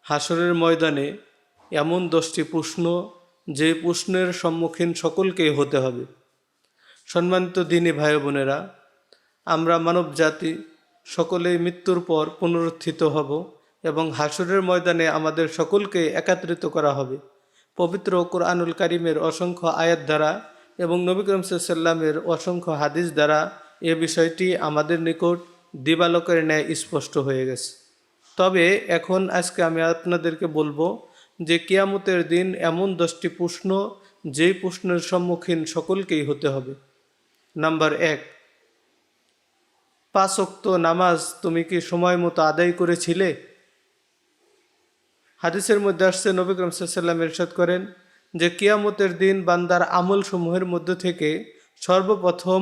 হাসরের ময়দানে এমন 10টি প্রশ্ন, যে প্রশ্নের সম্মুখীন সকলকেই হতে হবে। সম্মানিত দিনী ভাই বোনেরা, আমরা মানব জাতি সকলেই মৃত্যুর পর পুনরুত্থিত হব এবং হাসরের ময়দানে আমাদের সকলকে একত্রিত করা হবে। পবিত্র কোরআনুল কারীমের অসংখ্য আয়াত দ্বারা এবং নবী করিম সাল্লাল্লাহু আলাইহি ওয়াসাল্লামের অসংখ্য হাদিস দ্বারা এ বিষয়টি আমাদের নিকট দিবালোকের ন্যায় স্পষ্ট হয়ে গেছে। তবে এখন আজকে আমি আপনাদেরকে বলবো যে কিয়ামতের দিন এমন 10টি প্রশ্ন, যেই প্রশ্নের সম্মুখীন সকলকেই হতে হবে। নাম্বার 1, 5 ওয়াক্ত নামাজ তুমি কি সময় মতো আদায় করেছিলে? হাদিসের মধ্যে আসছে, নবী করিম সাল্লাল্লাহু আলাইহি ওয়াসাল্লাম ইরশাদ করেন যে কিয়ামতের দিন বান্দার আমল সমূহের মধ্যে থেকে সর্বপ্রথম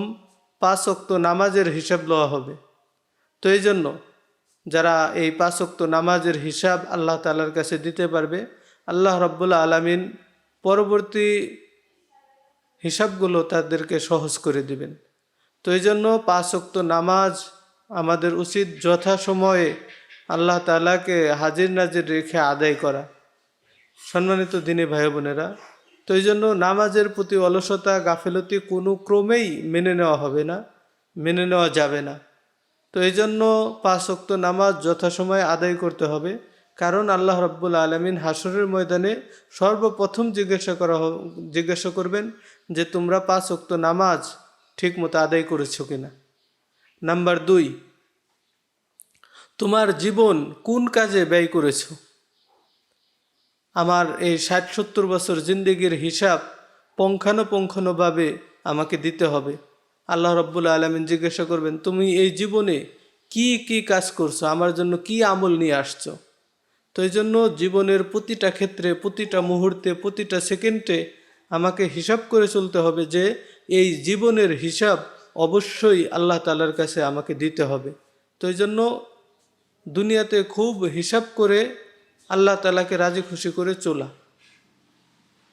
5 ওয়াক্ত নামাজের হিসাব লওয়া হবে। তো এই জন্য যারা এই 5 ওয়াক্ত নামাজের হিসাব আল্লাহ তাআলার কাছে দিতে পারবে, আল্লাহ রাব্বুল আলামিন পরবর্তী হিসাবগুলো তাদেরকে সহজ করে দিবেন। তো এই জন্য 5 ওয়াক্ত নামাজ আমাদের উচিত যথাসময়ে আল্লাহ তাআলাকে হাজির নাজির রেখে আদায় করা। সম্মানিত দিনী ভাই বোনেরা, তো এই জন্য নামাজের প্রতি অলসতা, গাফিলতি কোনো ক্রমেই মেনে নেওয়া হবে না, মেনে নেওয়া যাবে না। তো এই জন্য 5 ওয়াক্ত নামাজ যথাসময়ে আদায় করতে হবে, কারণ আল্লাহ রাব্বুল আলামিন হাসরের ময়দানে সর্বপ্রথম জিজ্ঞাসা করবেন যে তোমরা 5 ওয়াক্ত নামাজ ঠিক মতো আদায় করেছো কিনা। নাম্বার 2, তোমার জীবন কোন কাজে ব্যয় করেছো? আমার এই 60-70 বছর জিন্দেগির হিসাব পুঙ্খানুপুঙ্খভাবে আমাকে দিতে হবে। আল্লাহ রাব্বুল আলামিন জিজ্ঞাসা করবেন, তুমি এই জীবনে কি কি কাজ করছো, আমার জন্য কি আমল নিয়ে আসছো। তো এই জন্য জীবনের প্রতিটা ক্ষেত্রে, প্রতিটা মুহূর্তে, প্রতিটা সেকেন্ডে আমাকে হিসাব করে চলতে হবে যে এই জীবনের হিসাব অবশ্যই আল্লাহ তাআলার কাছে আমাকে দিতে হবে। তো এই জন্য দুনিয়াতে খুব হিসাব করে আল্লাহ তাআলাকে রাজি খুশি করে চলা।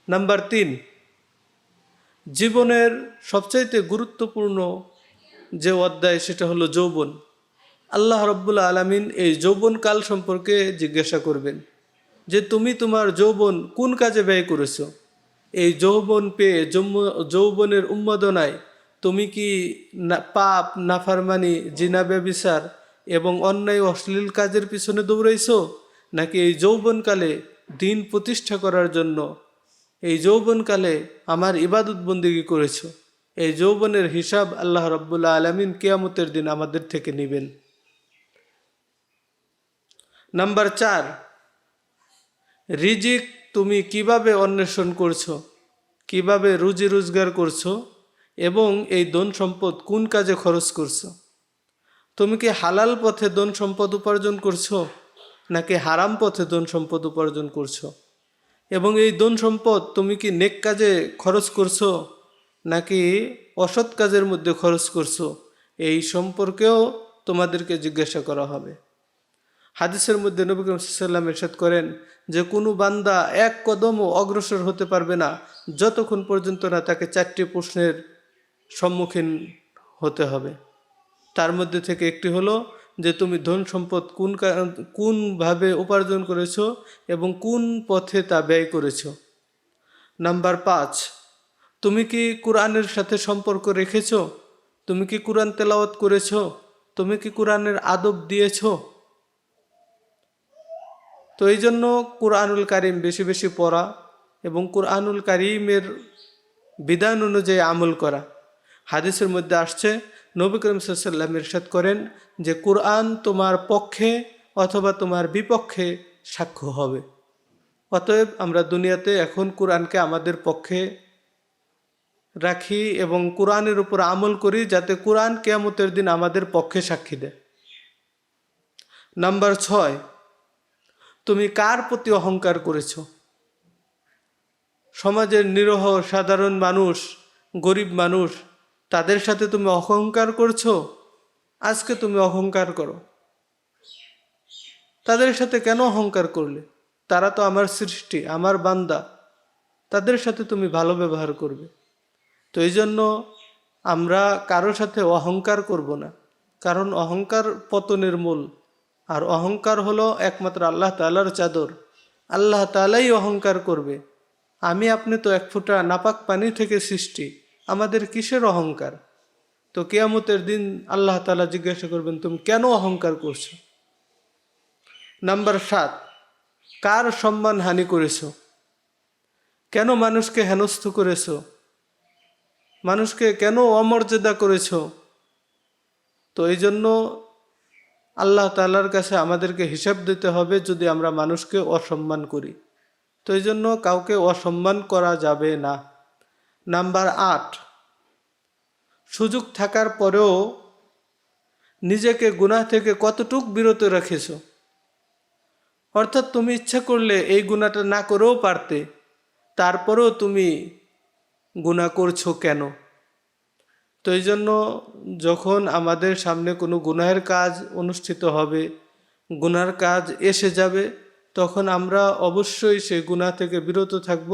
নাম্বার 3, জীবনের সবচাইতে গুরুত্বপূর্ণ যে অধ্যায় সেটা হলো যৌবন। আল্লাহ রাব্বুল আলামিন এই যৌবনকাল সম্পর্কে জিজ্ঞাসা করবেন যে তুমি তোমার যৌবন কোন কাজে ব্যয় করেছো। এই যৌবন পেয়ে যৌবনের উন্মাদনায় তুমি কি পাপ, নাফরমানি, জিনা, ব্যভিচার এবং অন্যায় অশ্লীল কাজের পিছনে দৌড়াইছো, নাকি এই যৌবনকালে দিন প্রতিষ্ঠা করার জন্য এই যৌবনকালে আমার ইবাদত বন্দেগী করেছো? এই যৌবনের হিসাব আল্লাহ রাব্বুল আলামিন কিয়ামতের দিন আমাদের থেকে নেবেন। নাম্বার 4, রিজিক তুমি কিভাবে অন্বেষণ করছো, কিভাবে রুজি রোজগার করছো এবং এই ধন সম্পদ কোন কাজে খরচ করছো। তুমি কি হালাল পথে ধন সম্পদ উপার্জন করছো নাকি হারাম পথে ধন সম্পদ উপার্জন করছো, এবং এই ধন সম্পদ তুমি কি নেক কাজে খরচ করছো নাকি অসৎ কাজের মধ্যে খরচ করছো, এই সম্পর্কেও তোমাদেরকে জিজ্ঞাসা করা হবে। হাদিসের মধ্যে নবী করিম সাল্লাল্লাহু আলাইহি ওয়াসাল্লাম ইরশাদ করেন যে কোনো বান্দা এক কদমও অগ্রসর হতে পারবে না যতক্ষণ পর্যন্ত না তাকে 4টি প্রশ্নের সম্মুখীন হতে হবে। তার মধ্যে থেকে একটি হলো যে তুমি ধন সম্পদ কোনভাবে উপার্জন করেছো এবং কোন পথে তা ব্যয় করেছো। নাম্বার 5, তুমি কি কোরআনের সাথে সম্পর্ক রেখেছো? তুমি কি কোরআন তেলাওয়াত করেছো? তুমি কি কোরআনের আদব দিয়েছো? তো এই জন্য কোরআনুল কারীম বেশি বেশি পড়া এবং কোরআনুল কারীমের বিধান অনুযায়ী আমল করা। হাদিসের মধ্যে আসছে, নবী করিম সাল্লাল্লাহু আলাইহি ওয়াসাল্লাম ইরশাদ করেন যে কোরআন তোমার পক্ষে অথবা তোমার বিপক্ষে সাক্ষ্য হবে। অতএব আমরা দুনিয়াতে এখন কোরআনকে আমাদের পক্ষে রাখি এবং কোরআনের উপর আমল করি, যাতে কোরআন কিয়ামতের দিন আমাদের পক্ষে সাক্ষী দেয়। নাম্বার 6, তুমি কার প্রতি অহংকার করেছো? সমাজের নিরহ সাধারণ মানুষ, গরিব মানুষ, তাদের সাথে তুমি অহংকার করছো? আজকে তুমি অহংকার করো। তাদের সাথে কেন অহংকার করলে? তারা তো আমার সৃষ্টি, আমার বান্দা, তাদের সাথে তুমি ভালো ব্যবহার করবে। তো এই জন্য আমরা কারোর সাথে অহংকার করব না, কারণ অহংকার পতনের মূল। আর অহংকার হলো একমাত্র আল্লাহ তাআলার চাদর। আল্লাহ তাআলাই অহংকার করবে। আমি আপনি তো এক ফোঁটা নাপাক পানি থেকে সৃষ্টি, আমাদের কিসের অহংকার? তো কিয়ামতের দিন আল্লাহ তাআলা জিজ্ঞাসা করবেন, তুমি কেন অহংকার করছো? নাম্বার 7, কার সম্মান হানি করেছো? কেন মানুষকে হেনস্থ করেছো? মানুষকে কেন অমর্যাদা করেছো? তো এই জন্য আল্লাহ তাআলার কাছে আমাদেরকে হিসাব দিতে হবে যদি আমরা মানুষকে অসম্মান করি। তো এই জন্য কাউকে অসম্মান করা যাবে না। নাম্বার 8, সুযোগ থাকার পরেও নিজেকে গুনাহ থেকে কতটুক বিরত রেখেছো। অর্থাৎ তুমি ইচ্ছা করলে এই গুনাহটা না করেও পারতে, তারপরেও তুমি গুনাহ করছো কেন? তো এই জন্য যখন আমাদের সামনে কোনো গুনাহের কাজ অনুষ্ঠিত হবে, গুনার কাজ এসে যাবে, তখন আমরা অবশ্যই সেই গুনাহ থেকে বিরত থাকব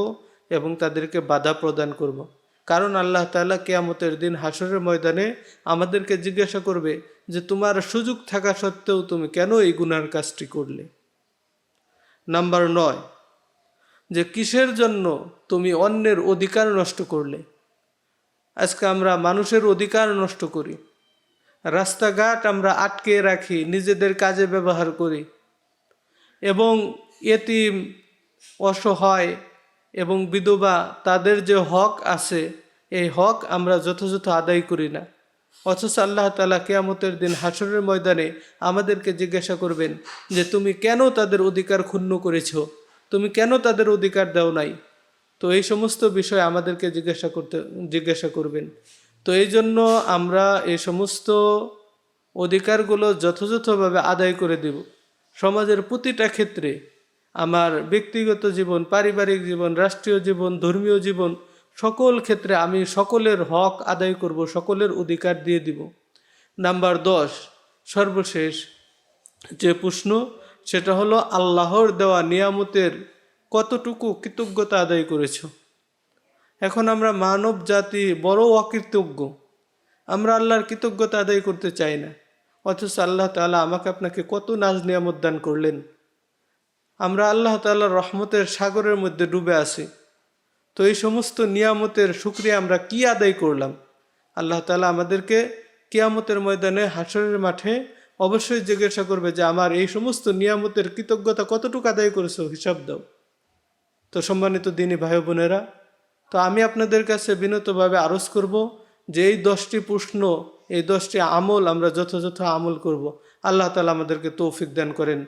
এবং তাদেরকে বাধা প্রদান করব। কারণ আল্লাহ তাআলা কিয়ামতের দিন হাসরের ময়দানে আমাদেরকে জিজ্ঞাসা করবে যে তোমার সুযোগ থাকা সত্ত্বেও তুমি কেন এই গুনার কাজটি করলে। নাম্বার 9, যে কিসের জন্য তুমি অন্যের অধিকার নষ্ট করলে। আজকে আমরা মানুষের অধিকার নষ্ট করি, রাস্তাঘাট আমরা আটকে রাখি, নিজেদের কাজে ব্যবহার করি এবং এতিম, অসহায় এবং বিধবা তাদের যে হক আছে এই হক আমরা যথাযথ আদায় করি না। অথচ আল্লাহ তাআলা কিয়ামতের দিন হাসরের ময়দানে আমাদেরকে জিজ্ঞাসা করবেন যে তুমি কেন তাদের অধিকার ক্ষুণ্ণ করেছো, তুমি কেন তাদের অধিকার দাও নাই। তো এই সমস্ত বিষয় আমাদেরকে জিজ্ঞাসা করবেন। তো এই জন্য আমরা এই সমস্ত অধিকারগুলো যথাযথভাবে আদায় করে দেব। সমাজের প্রতিটা ক্ষেত্রে, আমার ব্যক্তিগত জীবন, পারিবারিক জীবন, রাষ্ট্রীয় জীবন, ধর্মীয় জীবন, সকল ক্ষেত্রে আমি সকলের হক আদায় করব, সকলের অধিকার দিয়ে দিব। নাম্বার 10, সর্বশেষ যে প্রশ্ন, সেটা হলো আল্লাহর দেওয়া নিয়ামতের কতটুকু কৃতজ্ঞতা আদায় করেছ। এখন আমরা মানব জাতি বড় অকৃতজ্ঞ, আমরা আল্লাহর কৃতজ্ঞতা আদায় করতে চাই না। অথচ আল্লাহ তাআলা আমাকে আপনাকে কত নাজ নিয়ামত দান করলেন। আমরা আল্লাহ তাআলার রহমতের সাগরের মধ্যে ডুবে আছি। তো এই সমস্ত নিয়ামতের শুকরিয়া আমরা কি আদায় করলাম? আল্লাহ তাআলা আমাদেরকে কিয়ামতের ময়দানে হাসরের মাঠে অবশ্যই জিজ্ঞাসা করবে যে আমার এই সমস্ত নিয়ামতের কৃতজ্ঞতা কতটুকু আদায় করেছো, হিসাব দাও। তো সম্মানিত দিনী ভাই বোনেরা, তো আমি আপনাদের কাছে বিনীতভাবে আরজ করব যে এই 10টি প্রশ্ন, এই 10টি আমল আমরা যথাযথ আমল করব। আল্লাহ তাআলা আমাদেরকে তৌফিক দান করেন।